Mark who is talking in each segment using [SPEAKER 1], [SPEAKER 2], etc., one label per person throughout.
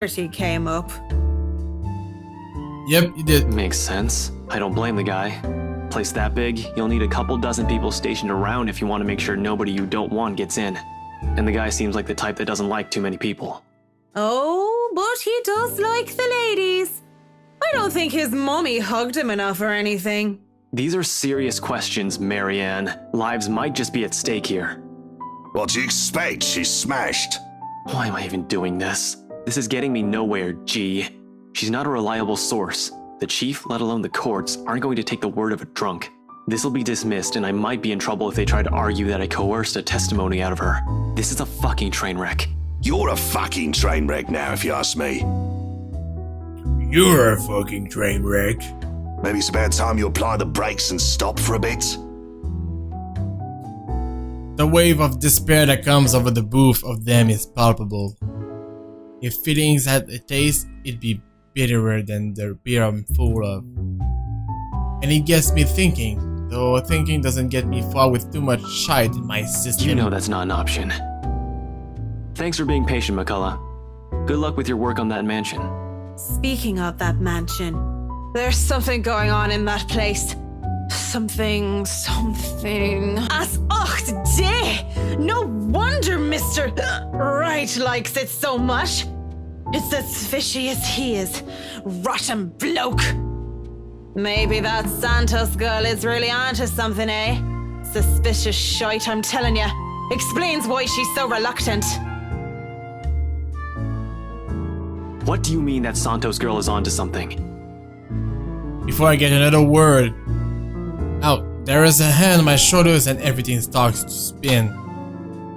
[SPEAKER 1] security came up.
[SPEAKER 2] Yep, you did.
[SPEAKER 3] Makes sense. I don't blame the guy. Place that big, you'll need a couple dozen people stationed around if you want to make sure nobody you don't want gets in. And the guy seems like the type that doesn't like too many people.
[SPEAKER 1] Oh, but he does like the ladies. I don't think his mummy hugged him enough or anything.
[SPEAKER 3] These are serious questions, Marianne. Lives might just be at stake here.
[SPEAKER 4] What do you expect? She's smashed.
[SPEAKER 3] Why am I even doing this? This is getting me nowhere, G. She's not a reliable source. The chief, let alone the courts, aren't going to take the word of a drunk. This'll be dismissed, and I might be in trouble if they try to argue that I coerced a testimony out of her. This is a fucking train wreck.
[SPEAKER 4] You're a fucking train wreck now, if you ask me.
[SPEAKER 2] You're a fucking train wreck.
[SPEAKER 4] Maybe it's about time you apply the brakes and stop for a bit.
[SPEAKER 2] The wave of despair that comes over the both of them is palpable. If feelings had a taste, it'd be bitterer than the beer I'm full of. And it gets me thinking, though thinking doesn't get me far with too much shite in my system.
[SPEAKER 3] You know that's not an option. Thanks for being patient, McCullough. Good luck with your work on that mansion.
[SPEAKER 1] Speaking of that mansion, there's something going on in that place. Something. As och day! No wonder Mr. Right likes it so much. It's as fishy as he is. Rotten bloke. Maybe that Santos girl is really onto something, eh? Suspicious shite, I'm telling ya. Explains why she's so reluctant.
[SPEAKER 3] What do you mean that Santos girl is onto something?
[SPEAKER 2] Before I get another word out, there is a hand on my shoulders and everything starts to spin.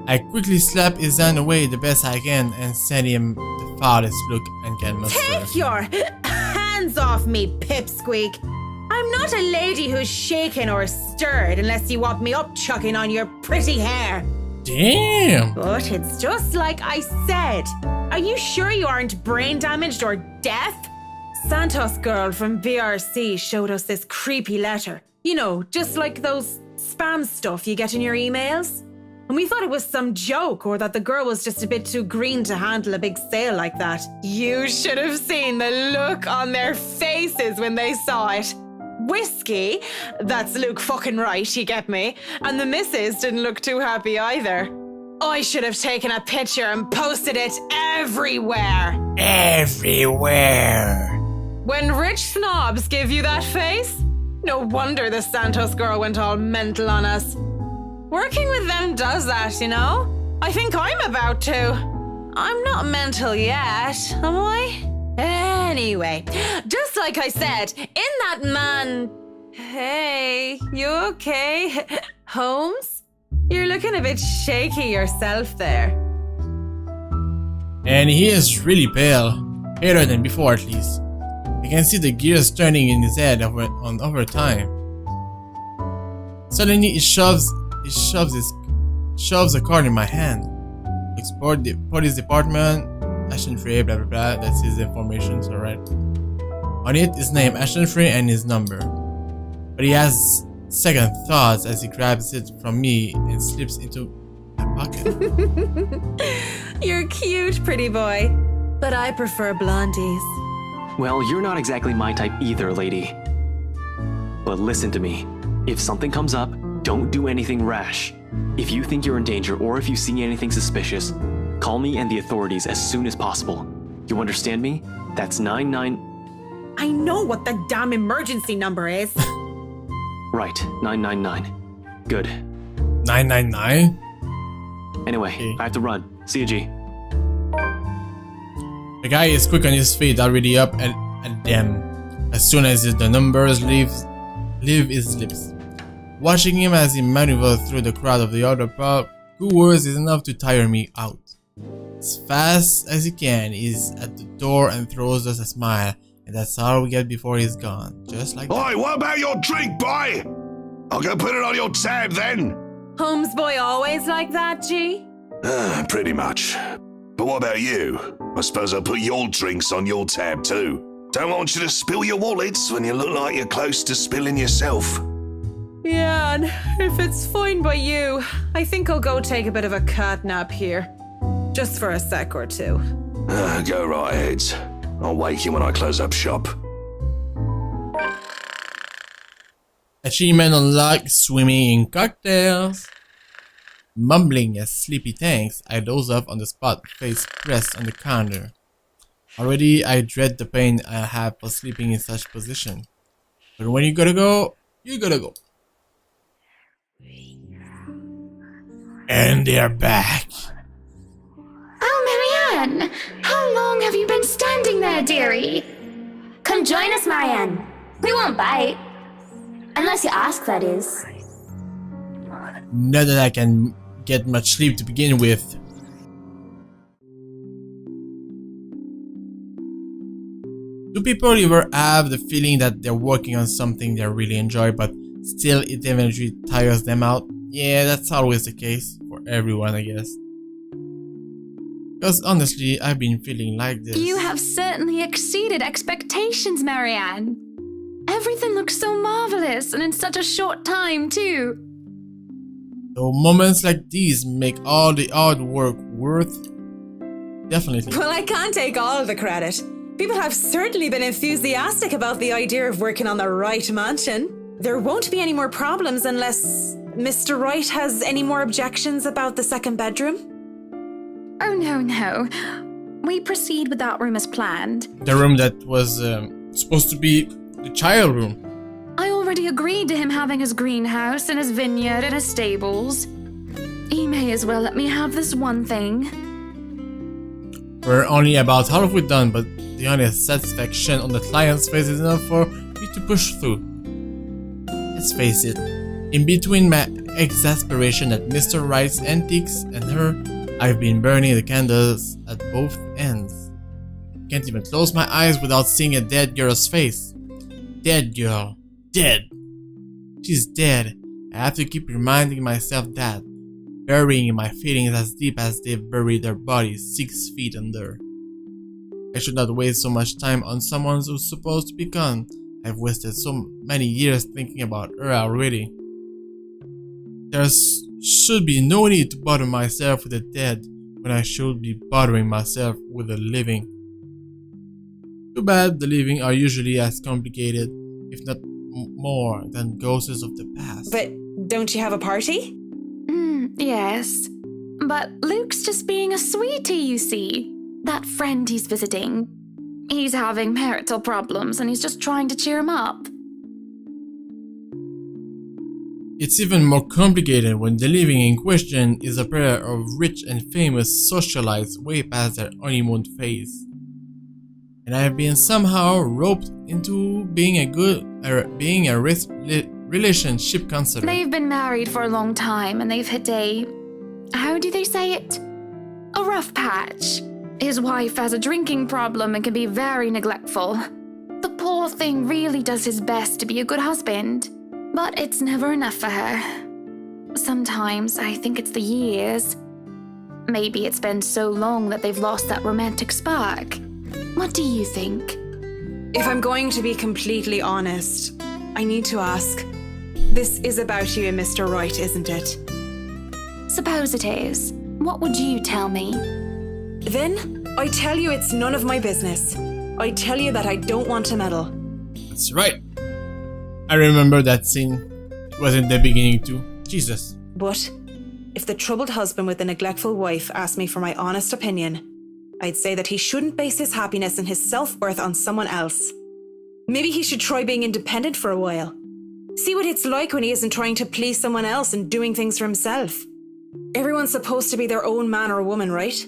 [SPEAKER 2] I quickly slap his hand away the best I can and send him the farthest look I can muster.
[SPEAKER 1] Take your hands off me, pipsqueak. I'm not a lady who's shaken or stirred unless you want me up chucking on your pretty hair.
[SPEAKER 2] Damn!
[SPEAKER 1] But it's just like I said. Are you sure you aren't brain damaged or deaf? Santos girl from BRC showed us this creepy letter. You know, just like those spam stuff you get in your emails. And we thought it was some joke or that the girl was just a bit too green to handle a big sale like that. You should have seen the look on their faces when they saw it. Whiskey, that's Luke fucking right, you get me? And the missus didn't look too happy either. I should have taken a picture and posted it everywhere.
[SPEAKER 2] Everywhere!
[SPEAKER 1] When rich snobs give you that face, no wonder the Santos girl went all mental on us. Working with them does that, you know? I think I'm about to. I'm not mental yet, am I? Anyway, just like I said, in that man... Hey, you okay? Holmes? You're looking a bit shaky yourself there.
[SPEAKER 2] And he is really pale. Paler than before at least. I can see the gears turning in his head over time. Suddenly he shoves a card in my hand. Export the police department, Ashton Frey, blah blah blah, that's his information, so right. On it, his name, Ashton Frey, and his number. But he has second thoughts as he grabs it from me and slips into my pocket.
[SPEAKER 1] You're cute, pretty boy. But I prefer blondies.
[SPEAKER 3] Well, you're not exactly my type either, lady. But listen to me. If something comes up, don't do anything rash. If you think you're in danger or if you see anything suspicious, call me and the authorities as soon as possible. You understand me? That's 99...
[SPEAKER 1] I know what the damn emergency number is.
[SPEAKER 3] Right, 999. Good.
[SPEAKER 2] 999?
[SPEAKER 3] Anyway,
[SPEAKER 2] Okay.
[SPEAKER 3] I have to run. See you, G.
[SPEAKER 2] The guy is quick on his feet, already up at them. As soon as the numbers leave his lips. Watching him as he maneuvers through the crowd of the other goers is enough to tire me out. As fast as he can, he's at the door and throws us a smile, and that's all we get before he's gone. Just like that.
[SPEAKER 4] Oi, what about your drink, boy? I'll go put it on your tab then.
[SPEAKER 1] Holmes boy always like that, G?
[SPEAKER 4] Pretty much. But what about you? I suppose I'll put your drinks on your tab too. Don't want you to spill your wallets when you look like you're close to spilling yourself.
[SPEAKER 1] Yeah, and if it's fine by you, I think I'll go take a bit of a cat nap here. Just for a sec or two.
[SPEAKER 4] Go right ahead. I'll wake you when I close up shop.
[SPEAKER 2] Achievement unlocked, swimming in cocktails. Mumbling as sleepy thanks, I doze off on the spot, face pressed on the counter. Already I dread the pain I have for sleeping in such position. But when you gotta go, you gotta go. And they're back.
[SPEAKER 5] Oh, Marianne! How long have you been standing there, dearie? Come join us, Marianne. We won't bite. Unless you ask, that is.
[SPEAKER 2] Not that I can get much sleep to begin with. Do people ever have the feeling that they're working on something they really enjoy, but still it eventually tires them out? Yeah, that's always the case for everyone, I guess. Because honestly, I've been feeling like this.
[SPEAKER 5] You have certainly exceeded expectations, Marianne. Everything looks so marvelous, and in such a short time, too.
[SPEAKER 2] So moments like these make all the hard work worth. Definitely.
[SPEAKER 1] Well, I can't take all the credit. People have certainly been enthusiastic about the idea of working on the right mansion. There won't be any more problems unless Mr. Wright has any more objections about the second bedroom.
[SPEAKER 5] Oh, no. We proceed with that room as planned.
[SPEAKER 2] The room that was supposed to be the child room.
[SPEAKER 5] I already agreed to him having his greenhouse and his vineyard and his stables. He may as well let me have this one thing.
[SPEAKER 2] We're only about halfway done, but the honest satisfaction on the client's face is enough for me to push through. Let's face it, in between my exasperation at Mr. Wright's antics and her, I've been burning the candles at both ends. Can't even close my eyes without seeing a dead girl's face. Dead girl. Dead. She's dead. I have to keep reminding myself that. Burying my feelings as deep as they've buried their bodies 6 feet under. I should not waste so much time on someone who's supposed to be gone. I've wasted so many years thinking about her already. There should be no need to bother myself with the dead when I should be bothering myself with the living. Too bad the living are usually as complicated, if not more, than ghosts of the past.
[SPEAKER 1] But don't you have a party?
[SPEAKER 5] Yes. But Luke's just being a sweetie, you see. That friend he's visiting. He's having marital problems and he's just trying to cheer him up.
[SPEAKER 2] It's even more complicated when the living in question is a pair of rich and famous socialites way past their honeymoon phase. And I have been somehow roped into being a relationship counselor.
[SPEAKER 5] They've been married for a long time and they've hit a... how do they say it? A rough patch. His wife has a drinking problem and can be very neglectful. The poor thing really does his best to be a good husband, but it's never enough for her. Sometimes I think it's the years. Maybe it's been so long that they've lost that romantic spark. What do you think?
[SPEAKER 1] If I'm going to be completely honest, I need to ask. This is about you and Mr. Wright, isn't it?
[SPEAKER 5] Suppose it is. What would you tell me?
[SPEAKER 1] Then, I tell you it's none of my business. I tell you that I don't want to meddle.
[SPEAKER 2] That's right. I remember that scene. It was in the beginning too. Jesus.
[SPEAKER 1] But, if the troubled husband with the neglectful wife asked me for my honest opinion, I'd say that he shouldn't base his happiness and his self-worth on someone else. Maybe he should try being independent for a while. See what it's like when he isn't trying to please someone else and doing things for himself. Everyone's supposed to be their own man or woman, right?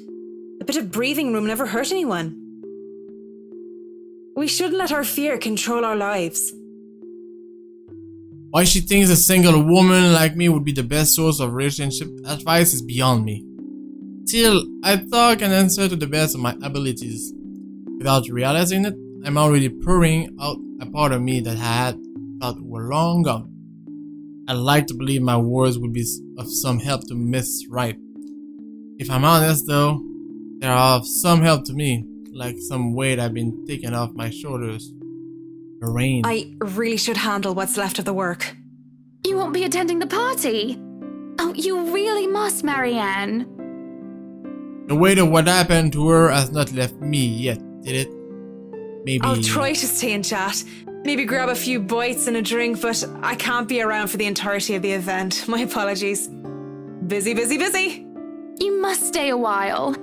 [SPEAKER 1] A bit of breathing room never hurt anyone. We shouldn't let our fear control our lives.
[SPEAKER 2] Why she thinks a single woman like me would be the best source of relationship advice is beyond me. Still, I talk and answer to the best of my abilities. Without realizing it, I'm already pouring out a part of me that I had thought were long gone. I'd like to believe my words would be of some help to Miss Wright. If I'm honest though, they are of some help to me, like some weight I've been taken off my shoulders. The rain.
[SPEAKER 1] I really should handle what's left of the work.
[SPEAKER 5] You won't be attending the party? Oh, you really must, Marianne.
[SPEAKER 2] The weight of what happened to her has not left me yet, did it? Maybe...
[SPEAKER 1] I'll try to stay and chat. Maybe grab a few bites and a drink, but I can't be around for the entirety of the event. My apologies. Busy, busy, busy.
[SPEAKER 5] You must stay a while.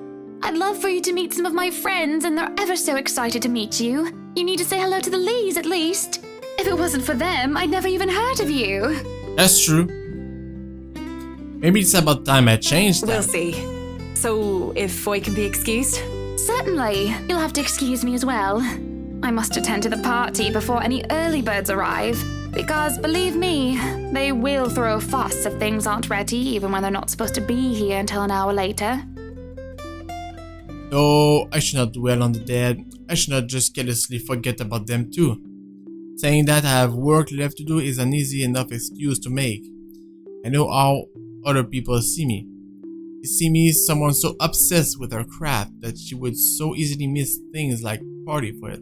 [SPEAKER 5] I'd love for you to meet some of my friends, and they're ever so excited to meet you. You need to say hello to the Lees, at least. If it wasn't for them, I'd never even heard of you.
[SPEAKER 2] That's true. Maybe it's about time I changed that.
[SPEAKER 1] We'll see. So, if I can be excused?
[SPEAKER 5] Certainly. You'll have to excuse me as well. I must attend to the party before any early birds arrive. Because, believe me, they will throw a fuss if things aren't ready, even when they're not supposed to be here until an hour later.
[SPEAKER 2] Though I should not dwell on the dead, I should not just carelessly forget about them too. Saying that I have work left to do is an easy enough excuse to make. I know how other people see me. They see me as someone so obsessed with her craft that she would so easily miss things like party for it.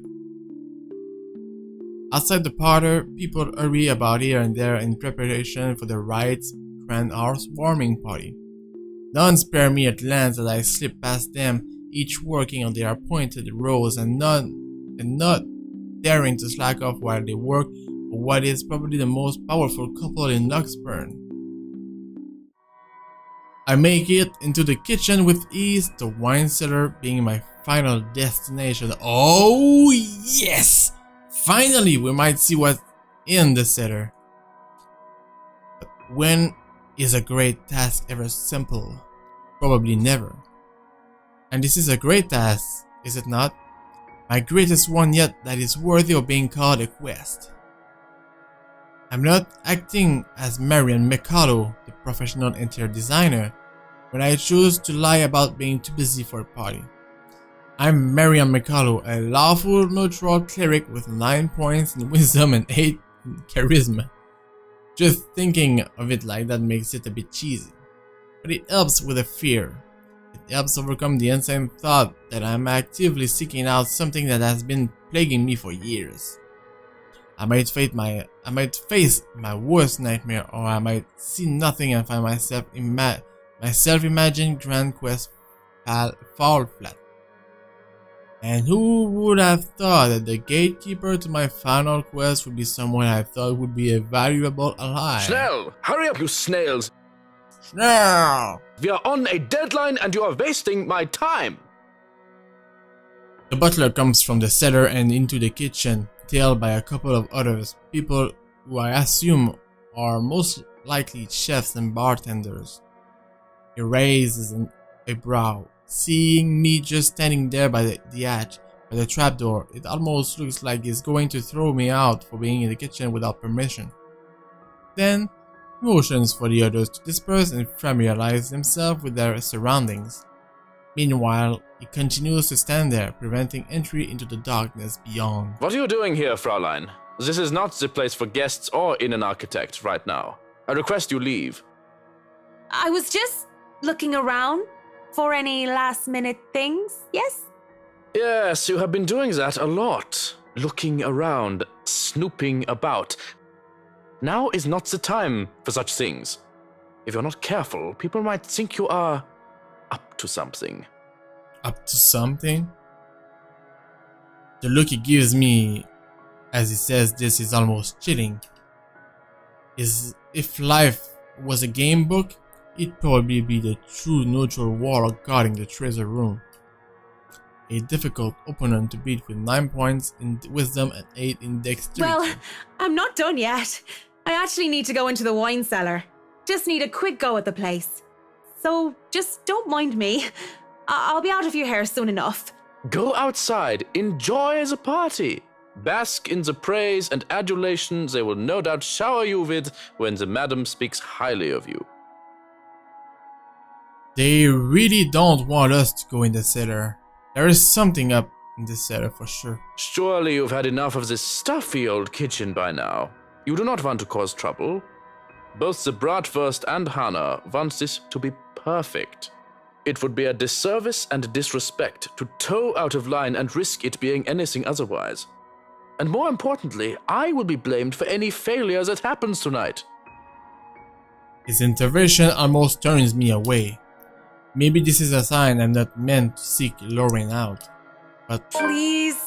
[SPEAKER 2] Outside the parlor, people hurry about here and there in preparation for the riot's grand housewarming party. None spare me a glance as I slip past them, each working on their appointed roles and not daring to slack off while they work for what is probably the most powerful couple in Noxburn. I make it into the kitchen with ease, the wine cellar being my final destination. Oh yes! Finally, we might see what's in the cellar. But when is a great task ever simple? Probably never. And this is a great task, is it not? My greatest one yet that is worthy of being called a quest. I'm not acting as Marianne McCullough, the professional interior designer, when I choose to lie about being too busy for a party. I'm Marianne McCullough, a lawful neutral cleric with 9 points in wisdom and 8 in charisma. Just thinking of it like that makes it a bit cheesy. But it helps with the fear. It helps overcome the insane thought that I'm actively seeking out something that has been plaguing me for years. I might face my worst nightmare, or I might see nothing and find my self-imagined grand quest fall flat. And who would have thought that the gatekeeper to my final quest would be someone I thought would be a valuable ally?
[SPEAKER 6] Schnell! Hurry up, you snails!
[SPEAKER 2] Schnell!
[SPEAKER 6] We are on a deadline and you are wasting my time!
[SPEAKER 2] The butler comes from the cellar and into the kitchen, tailed by a couple of others, people who I assume are most likely chefs and bartenders. He raises a brow. Seeing me just standing there by the hatch, by the trapdoor, it almost looks like he's going to throw me out for being in the kitchen without permission. Then, he motions for the others to disperse and familiarize themselves with their surroundings. Meanwhile, he continues to stand there, preventing entry into the darkness beyond.
[SPEAKER 6] What are you doing here, Fraulein? This is not the place for guests or in an architect right now. I request you leave.
[SPEAKER 1] I was just looking around for any last-minute things, yes?
[SPEAKER 6] Yes, you have been doing that a lot. Looking around, snooping about. Now is not the time for such things. If you're not careful, people might think you are up to something.
[SPEAKER 2] Up to something? The look he gives me as he says this is almost chilling. If life was a game book, it'd probably be the true neutral warlock guarding the treasure room. A difficult opponent to beat with 9 points in wisdom and 8 in dexterity.
[SPEAKER 1] Well, I'm not done yet. I actually need to go into the wine cellar. Just need a quick go at the place. So just don't mind me. I'll be out of your hair soon enough.
[SPEAKER 6] Go outside, enjoy the party. Bask in the praise and adulation they will no doubt shower you with when the madam speaks highly of you.
[SPEAKER 2] They really don't want us to go in the cellar. There is something up in the cellar for sure.
[SPEAKER 6] Surely you've had enough of this stuffy old kitchen by now. You do not want to cause trouble. Both the bratwurst and Hannah want this to be perfect. It would be a disservice and disrespect to toe out of line and risk it being anything otherwise. And more importantly, I will be blamed for any failure that happens tonight.
[SPEAKER 2] His intervention almost turns me away. Maybe this is a sign I'm not meant to seek Lauren out. But
[SPEAKER 1] Please.